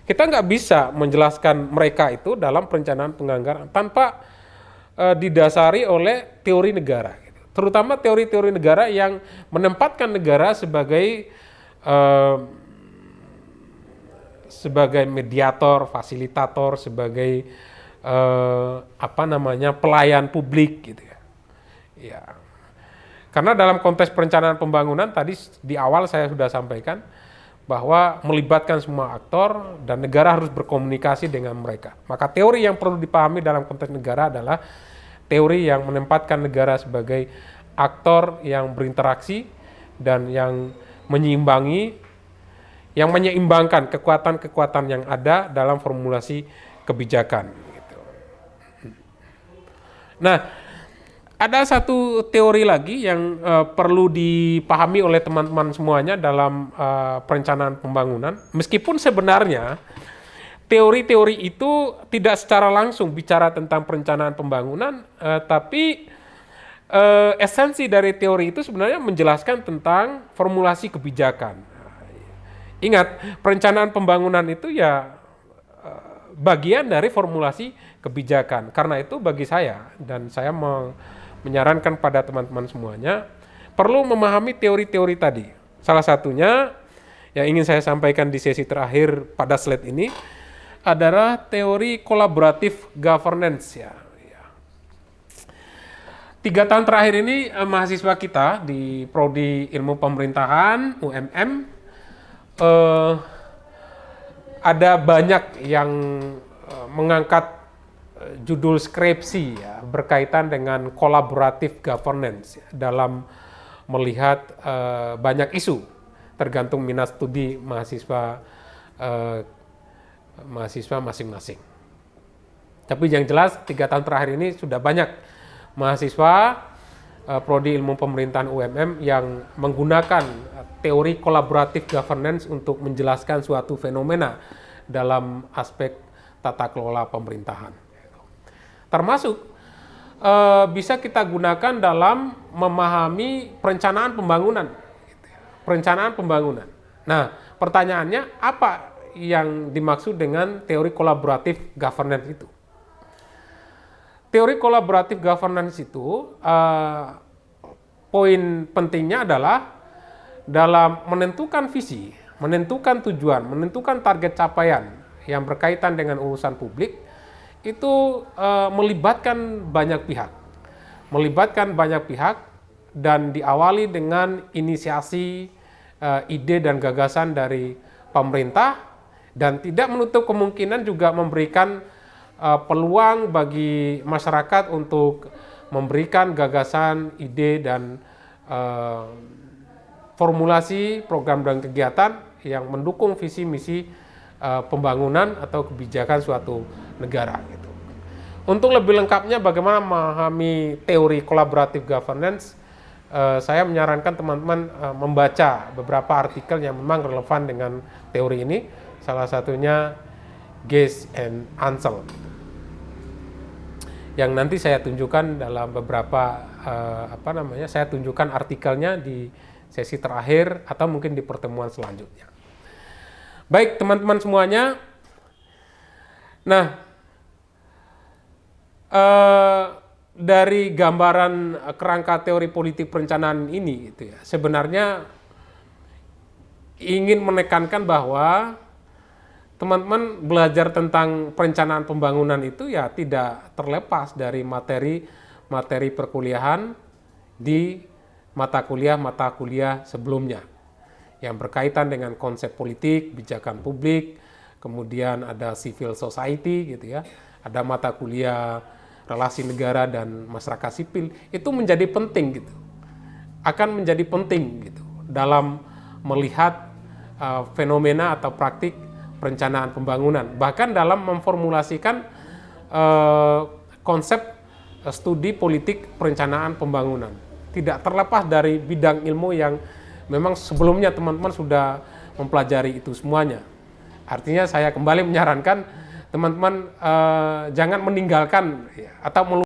Kita nggak bisa menjelaskan mereka itu dalam perencanaan penganggaran tanpa didasari oleh teori negara. Terutama teori-teori negara yang menempatkan negara sebagai mediator, fasilitator, sebagai pelayan publik gitu ya. Ya. Karena dalam konteks perencanaan pembangunan tadi di awal saya sudah sampaikan bahwa melibatkan semua aktor dan negara harus berkomunikasi dengan mereka. Maka teori yang perlu dipahami dalam konteks negara adalah teori yang menempatkan negara sebagai aktor yang berinteraksi dan yang menyeimbangkan kekuatan-kekuatan yang ada dalam formulasi kebijakan. Gitu. Nah, ada satu teori lagi yang perlu dipahami oleh teman-teman semuanya dalam perencanaan pembangunan. Meskipun sebenarnya teori-teori itu tidak secara langsung bicara tentang perencanaan pembangunan, tapi esensi dari teori itu sebenarnya menjelaskan tentang formulasi kebijakan. Ingat, perencanaan pembangunan itu ya bagian dari formulasi kebijakan. Karena itu bagi saya, dan saya menyarankan pada teman-teman semuanya, perlu memahami teori-teori tadi. Salah satunya yang ingin saya sampaikan di sesi terakhir pada slide ini adalah teori kolaboratif governance ya. 3 tahun terakhir ini mahasiswa kita di Prodi Ilmu Pemerintahan UMM ada banyak yang mengangkat judul skripsi ya, berkaitan dengan kolaboratif governance ya, dalam melihat banyak isu tergantung minat studi mahasiswa masing-masing. Tapi yang jelas 3 tahun terakhir ini sudah banyak mahasiswa Prodi Ilmu Pemerintahan UMM yang menggunakan teori kolaboratif governance untuk menjelaskan suatu fenomena dalam aspek tata kelola pemerintahan. Termasuk bisa kita gunakan dalam memahami perencanaan pembangunan. Perencanaan pembangunan. Nah, pertanyaannya apa yang dimaksud dengan teori kolaboratif governance itu? Teori kolaboratif governance itu poin pentingnya adalah dalam menentukan visi, menentukan tujuan, menentukan target capaian yang berkaitan dengan urusan publik, itu melibatkan banyak pihak dan diawali dengan inisiasi ide dan gagasan dari pemerintah, dan tidak menutup kemungkinan juga memberikan peluang bagi masyarakat untuk memberikan gagasan, ide, dan formulasi program dan kegiatan yang mendukung visi misi pembangunan atau kebijakan suatu negara gitu. Untuk lebih lengkapnya bagaimana memahami teori collaborative governance, saya menyarankan teman-teman membaca beberapa artikel yang memang relevan dengan teori ini. Salah satunya Gaze and Ansel, yang nanti saya tunjukkan dalam beberapa saya tunjukkan artikelnya di sesi terakhir atau mungkin di pertemuan selanjutnya. Baik teman-teman semuanya, nah dari gambaran kerangka teori politik perencanaan ini gitu ya, sebenarnya ingin menekankan bahwa teman-teman belajar tentang perencanaan pembangunan itu ya tidak terlepas dari materi perkuliahan di mata kuliah sebelumnya yang berkaitan dengan konsep politik, kebijakan publik, kemudian ada civil society gitu ya, ada mata kuliah relasi negara dan masyarakat sipil. Itu menjadi penting gitu, akan menjadi penting gitu dalam melihat fenomena atau praktik perencanaan pembangunan, bahkan dalam memformulasikan konsep studi politik perencanaan pembangunan. Tidak terlepas dari bidang ilmu yang memang sebelumnya teman-teman sudah mempelajari itu semuanya. Artinya saya kembali menyarankan teman-teman jangan meninggalkan atau